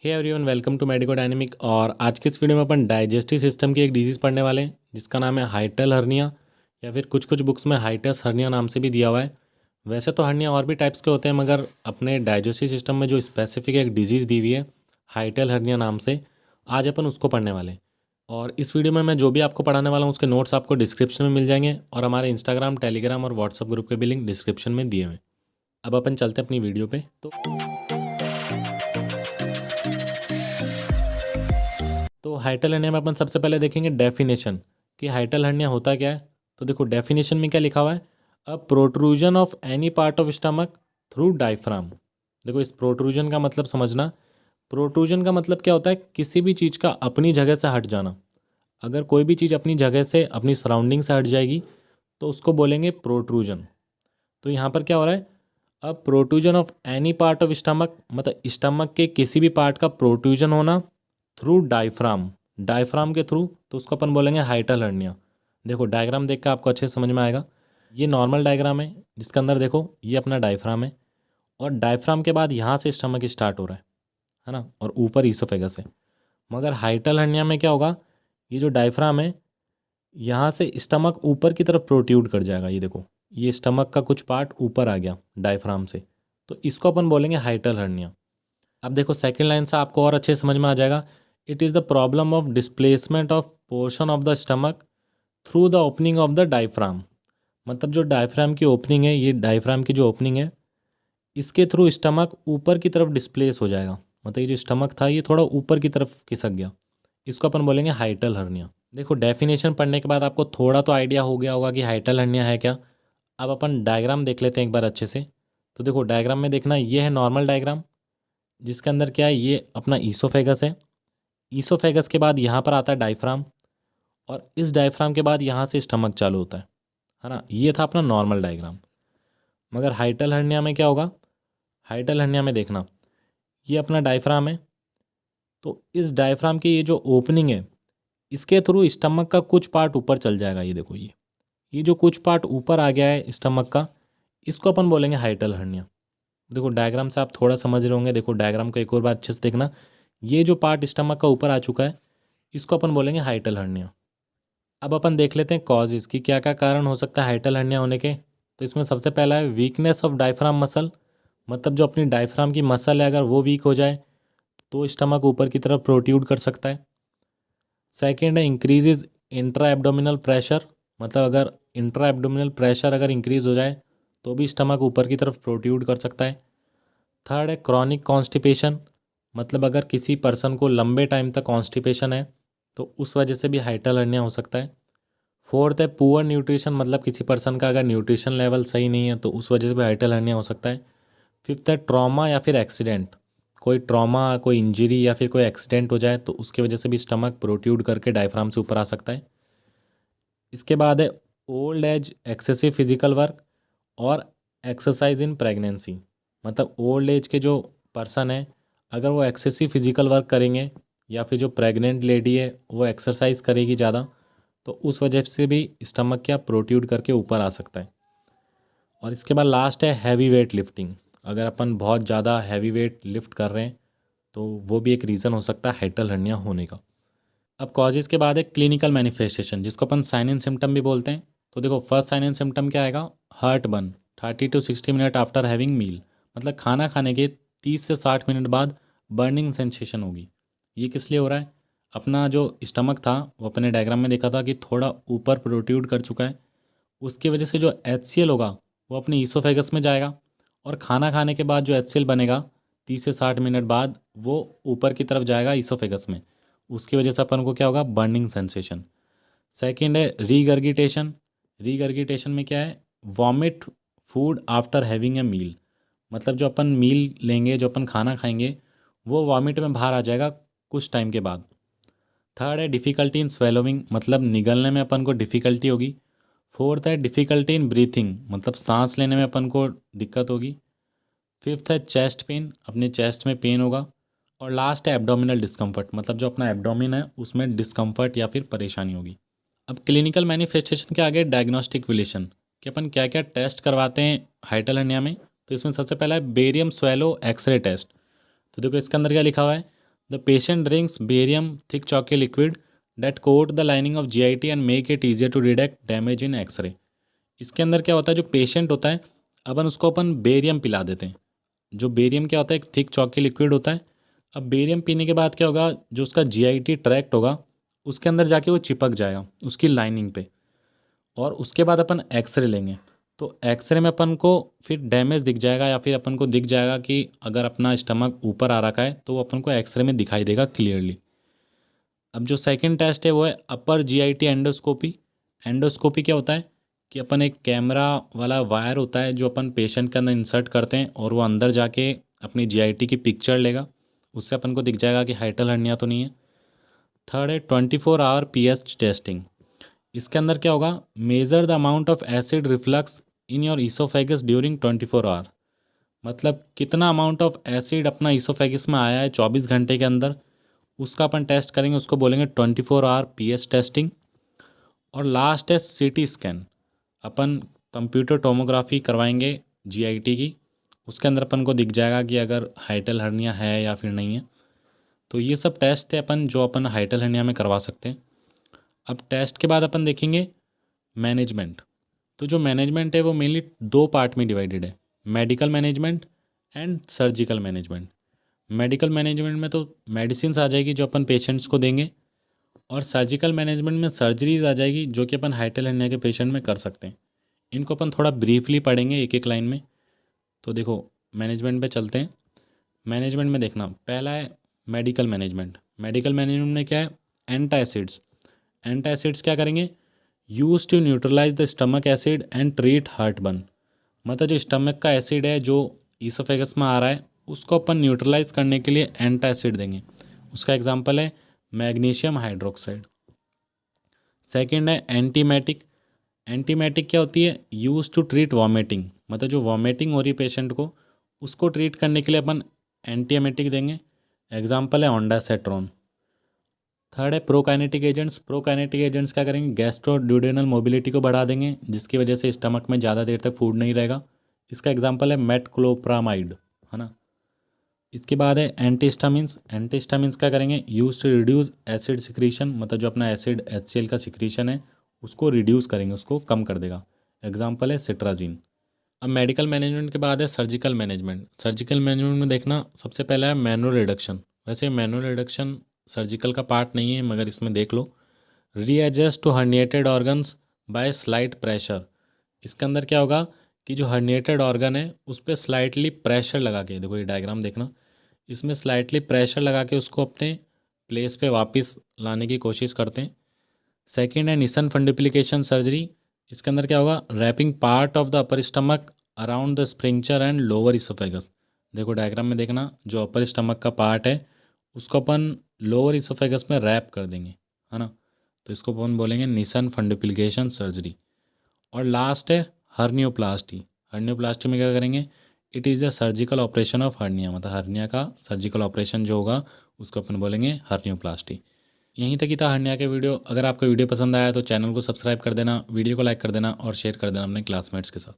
Hey everyone, welcome to Medicodynamic. और आज के इस वीडियो में अपन डाइजेस्टिव सिस्टम की एक डिजीज़ पढ़ने वाले हैं जिसका नाम है हाइटल हर्निया, या फिर कुछ कुछ बुक्स में हाइटस हर्निया नाम से भी दिया हुआ है। वैसे तो हर्निया और भी टाइप्स के होते हैं, मगर अपने डाइजेस्टिव सिस्टम में जो स्पेसिफिक एक डिजीज़ दी हुई है हाइटल हर्निया नाम से, आज अपन उसको पढ़ने वाले हैं। और इस वीडियो में मैं जो भी आपको पढ़ाने वाला हूँ उसके नोट्स आपको डिस्क्रिप्शन में मिल जाएंगे, और हमारे इंस्टाग्राम, टेलीग्राम और व्हाट्सअप ग्रुप के भी लिंक डिस्क्रिप्शन में दिए हुए हैं। अब अपन चलते हैं अपनी वीडियो पे। तो हाइटल हर्निया में अपन सबसे पहले देखेंगे डेफिनेशन कि हाइटल हर्निया होता क्या है। तो देखो डेफिनेशन में क्या लिखा हुआ है, a protrusion of any part of stomach through diaphragm. देखो इस प्रोट्रूजन का मतलब समझना। प्रोट्रूजन का मतलब क्या होता है, किसी भी चीज़ का अपनी जगह से हट जाना। अगर कोई भी चीज़ अपनी जगह से, अपनी सराउंडिंग से हट जाएगी तो उसको बोलेंगे प्रोट्रूजन। तो यहाँ पर क्या हो रहा है, a protrusion of any part of stomach, मतलब स्टमक के किसी भी पार्ट का प्रोट्रूजन होना थ्रू डायफ्राम, डायफ्राम के थ्रू, तो उसको अपन बोलेंगे हाइटल हर्निया। देखो डायग्राम देख कर आपको अच्छे से समझ में आएगा। ये नॉर्मल डायग्राम है जिसके अंदर देखो ये अपना डायफ्राम है, और डायफ्राम के बाद यहाँ से स्टमक स्टार्ट हो रहा है ना, और ऊपर ईसोफेगस है। मगर हाइटल हर्निया में क्या होगा, ये जो डायफ्राम है यहाँ से स्टमक ऊपर की तरफ प्रोट्यूड कर जाएगा। ये देखो ये स्टमक का कुछ पार्ट ऊपर आ गया डायफ्राम से, तो इसको अपन बोलेंगे हाइटल हर्निया। अब देखो सेकेंड लाइन से आपको और अच्छे से समझ में आ जाएगा, it is the problem of displacement of portion of the stomach through the opening of the diaphragm. मतलब जो डायफ्राम की ओपनिंग है, ये डायफ्राम की जो ओपनिंग है, इसके थ्रू स्टमक ऊपर की तरफ डिस्प्लेस हो जाएगा। मतलब ये जो स्टमक था ये थोड़ा ऊपर की तरफ खिसक गया, इसको अपन बोलेंगे हाइटल हर्निया। देखो डेफिनेशन पढ़ने के बाद आपको थोड़ा तो आइडिया हो गया होगा कि हाइटल हर्निया है क्या। अब अपन डायग्राम देख लेते हैं एक बार अच्छे से। तो देखो डायग्राम में देखना, ये है नॉर्मल डायग्राम जिसके अंदर क्या है, ये अपना ईसोफेगस है। ईसोफेगस के बाद यहाँ पर आता है डायफ्राम, और इस डायफ्राम के बाद यहाँ से स्टमक चालू होता है ना। ये था अपना नॉर्मल डायग्राम। मगर हाइटल हर्निया में क्या होगा, हाइटल हर्निया में देखना, ये अपना डायफ्राम है, तो इस डायफ्राम की ये जो ओपनिंग है इसके थ्रू स्टमक का कुछ पार्ट ऊपर चल जाएगा। ये देखो ये जो कुछ पार्ट ऊपर आ गया है स्टमक का, इसको अपन बोलेंगे हाइटल हर्निया। देखो डायग्राम से आप थोड़ा समझ रहे होंगे। देखो डायग्राम को एक और बार अच्छे से देखना, ये जो पार्ट स्टमक का ऊपर आ चुका है इसको अपन बोलेंगे हाइटल हर्निया। अब अपन देख लेते हैं कॉज, इसकी क्या क्या कारण हो सकता है हाइटल हर्निया होने के। तो इसमें सबसे पहला है वीकनेस ऑफ डायफ्राम मसल। मतलब जो अपनी डायफ्राम की मसल है अगर वो वीक हो जाए तो स्टमक ऊपर की तरफ प्रोट्यूड कर सकता है। सेकेंड है इंक्रीजेज इंट्रा एब्डोमिनल प्रेशर। मतलब अगर इंट्रा एब्डोमिनल प्रेशर अगर इंक्रीज हो जाए तो भी स्टमक ऊपर की तरफ प्रोट्यूड कर सकता है। थर्ड है क्रॉनिक कॉन्स्टिपेशन। मतलब अगर किसी पर्सन को लंबे टाइम तक कॉन्स्टिपेशन है तो उस वजह से भी हाइटल हर्निया हो सकता है। फोर्थ है पुअर न्यूट्रिशन। मतलब किसी पर्सन का अगर न्यूट्रिशन लेवल सही नहीं है तो उस वजह से भी हाइटल हर्निया हो सकता है। फिफ्थ है ट्रॉमा या फिर एक्सीडेंट। कोई ट्रॉमा, कोई इंजरी या फिर कोई एक्सीडेंट हो जाए तो उसकी वजह से भी स्टमक प्रोट्यूड करके डायफ्राम से ऊपर आ सकता है। इसके बाद है old age, excessive physical work और एक्सरसाइज इन प्रेगनेंसी। मतलब ओल्ड एज के जो पर्सन है अगर वो एक्सेसिव फिजिकल वर्क करेंगे, या फिर जो प्रेग्नेंट लेडी है वो एक्सरसाइज करेगी ज़्यादा, तो उस वजह से भी स्टमक क्या प्रोट्यूड करके ऊपर आ सकता है। और इसके बाद लास्ट है हैवी वेट लिफ्टिंग। अगर अपन बहुत ज़्यादा हैवी वेट लिफ्ट कर रहे हैं तो वो भी एक रीज़न हो सकता है हाइटल हर्निया होने का। अब कॉजेज़ के बाद है क्लिनिकल मैनिफेस्टेशन, जिसको अपन साइन एंड सिम्टम भी बोलते हैं। तो देखो फर्स्ट साइन एंड सिम्टम क्या आएगा, heartburn 30 to 60 minute after having meal. मतलब खाना खाने के 30 से 60 मिनट बाद बर्निंग सेंसेशन होगी। ये किस लिए हो रहा है, अपना जो स्टमक था वो अपने डायग्राम में देखा था कि थोड़ा ऊपर प्रोट्यूड कर चुका है, उसकी वजह से जो HCl होगा वो अपने ईसोफेगस में जाएगा, और खाना खाने के बाद जो HCl बनेगा 30 से 60 मिनट बाद वो ऊपर की तरफ जाएगा ईसोफेगस में। उसकी वजह से अपन को क्या होगा, बर्निंग सेंसेशन। सेकेंड है रीगर्गिटेशन। रीगर्गिटेशन में क्या है, vomit food after having a meal. मतलब जो अपन मील लेंगे, जो अपन खाना खाएंगे, वो वॉमिट में बाहर आ जाएगा कुछ टाइम के बाद। थर्ड है डिफ़िकल्टी इन स्वेलोविंग। मतलब निगलने में अपन को डिफ़िकल्टी होगी। फोर्थ है डिफ़िकल्टी इन ब्रीथिंग। मतलब सांस लेने में अपन को दिक्कत होगी। फिफ्थ है चेस्ट पेन, अपने चेस्ट में पेन होगा। और लास्ट है एब्डोमिनल डिस्कम्फर्ट। मतलब जो अपना एब्डोमिन है उसमें डिस्कम्फर्ट या फिर परेशानी होगी। अब क्लिनिकल मैनिफेस्टेशन के आगे डायग्नोस्टिक विलेशन कि अपन क्या क्या टेस्ट करवाते हैं हाइटल हर्निया में। तो इसमें सबसे पहला है बेरियम स्वेलो एक्सरे टेस्ट। तो देखो इसके अंदर क्या लिखा हुआ है, the patient drinks barium thick chalky liquid that coat the lining of GIT and make it easier to detect damage in X ray. इसके अंदर क्या होता है, जो पेशेंट होता है अपन बेरियम पिला देते हैं। जो बेरियम क्या होता है, एक थिक चॉकी लिक्विड होता है। अब बेरियम पीने के बाद क्या होगा, जो उसका जीआईटी ट्रैक्ट होगा उसके अंदर जाके वो चिपक जाएगा उसकी लाइनिंग पे, और उसके बाद अपन एक्सरे लेंगे। तो एक्सरे में अपन को फिर डैमेज दिख जाएगा, या फिर अपन को दिख जाएगा कि अगर अपना स्टमक ऊपर आ रखा है तो वो अपन को एक्सरे में दिखाई देगा क्लियरली। अब जो सेकंड टेस्ट है वो है अपर जीआईटी एंडोस्कोपी। एंडोस्कोपी क्या होता है कि अपन एक कैमरा वाला वायर होता है जो अपन पेशेंट के अंदर इंसर्ट करते हैं, और वो अंदर जाके अपनी जीआईटी की पिक्चर लेगा। उससे अपन को दिख जाएगा कि हाइटल हर्निया तो नहीं है। थर्ड है 24 आवर पीएच टेस्टिंग। इसके अंदर क्या होगा, measure the amount of acid reflux in your oesophagus during 24 hour. मतलब कितना अमाउंट ऑफ एसिड अपना ईसोफेगस में आया है 24 घंटे के अंदर, उसका अपन टेस्ट करेंगे, उसको बोलेंगे 24 आवर पीएच टेस्टिंग। और लास्ट है सीटी स्कैन। अपन कंप्यूटर टोमोग्राफी करवाएंगे जीआईटी की, उसके अंदर अपन को दिख जाएगा कि अगर हाइटल हर्निया है या फिर नहीं है। तो ये सब टेस्ट थे अपन जो अपन हाइटल हर्निया में करवा सकते हैं। अब टेस्ट के बाद अपन देखेंगे मैनेजमेंट। तो जो मैनेजमेंट है वो मेनली दो पार्ट में डिवाइडेड है, medical management and surgical management. Medical management में तो मेडिसिन आ जाएगी जो अपन पेशेंट्स को देंगे, और सर्जिकल मैनेजमेंट में सर्जरीज आ जाएगी जो कि अपन हाइटल हर्निया के पेशेंट में कर सकते हैं। इनको अपन थोड़ा ब्रीफली पढ़ेंगे एक एक लाइन में। तो देखो मैनेजमेंट पे चलते हैं। मैनेजमेंट में देखना, पहला है मेडिकल मैनेजमेंट। मेडिकल मैनेजमेंट में क्या है, एंटासिड्स। एंटासिड्स क्या करेंगे, use to neutralise the stomach acid and treat heartburn. मतलब जो स्टमक का एसिड है जो ईसोफेगस में आ रहा है उसको अपन न्यूट्रलाइज करने के लिए एंटासिड देंगे। उसका एग्जांपल है मैग्नीशियम हाइड्रोक्साइड। सेकंड है एंटीमेटिक। एंटीमेटिक क्या होती है, यूज टू ट्रीट वॉमिटिंग। मतलब जो वॉमिटिंग हो रही है पेशेंट को उसको ट्रीट करने के लिए अपन एंटीएमेटिक देंगे। एग्जांपल है ओंडासेट्रॉन। थर्ड है प्रोकाइनेटिक एजेंट्स। प्रोकाइनेटिक एजेंट्स क्या करेंगे, गैस्ट्रोड्यूडेनल मोबिलिटी को बढ़ा देंगे जिसकी वजह से स्टमक में ज़्यादा देर तक फूड नहीं रहेगा। इसका एग्जांपल है मेटक्लोप्रामाइड, है ना। इसके बाद है एंटीस्टामिन्स। एंटीस्टामिन्स क्या करेंगे, use to reduce acid secretion. मतलब जो अपना एसिड HCl का सिक्रीशन है उसको रिड्यूस करेंगे, उसको कम कर देगा। एग्जाम्पल है सिट्राजीन। अब मेडिकल मैनेजमेंट के बाद है सर्जिकल मैनेजमेंट। सर्जिकल मैनेजमेंट में देखना सबसे पहला है मैनुअल रिडक्शन। वैसे मैनुअल रिडक्शन सर्जिकल का पार्ट नहीं है मगर इसमें देख लो। Readjust to herniated organs by slight pressure. इसके अंदर क्या होगा कि जो हर्निएटेड ऑर्गन है उस पर स्लाइटली प्रेशर लगा के, देखो ये डायग्राम देखना, इसमें स्लाइटली प्रेशर लगा के उसको अपने प्लेस पे वापस लाने की कोशिश करते हैं। सेकेंड है निसन फंडिप्लिकेशन सर्जरी। इसके अंदर क्या होगा, wrapping part of the upper stomach around the sphincter and lower oesophagus. देखो डायग्राम में देखना, जो अपर स्टमक का पार्ट है उसको अपन लोअर इसोफेगस में रैप कर देंगे, है ना। तो इसको अपन बोलेंगे निसन फंडिप्लिकेशन सर्जरी। और लास्ट है हर्नियोप्लास्टी। हर्नियोप्लास्टी में क्या करेंगे, it is a surgical operation of hernia. मतलब हर्निया का सर्जिकल ऑपरेशन जो होगा उसको अपन बोलेंगे हर्नियोप्लास्टी। यहीं तक ही था हर्निया के वीडियो। अगर आपको वीडियो पसंद आया तो चैनल को सब्सक्राइब कर देना, वीडियो को लाइक कर देना और शेयर कर देना अपने क्लासमेट्स के साथ।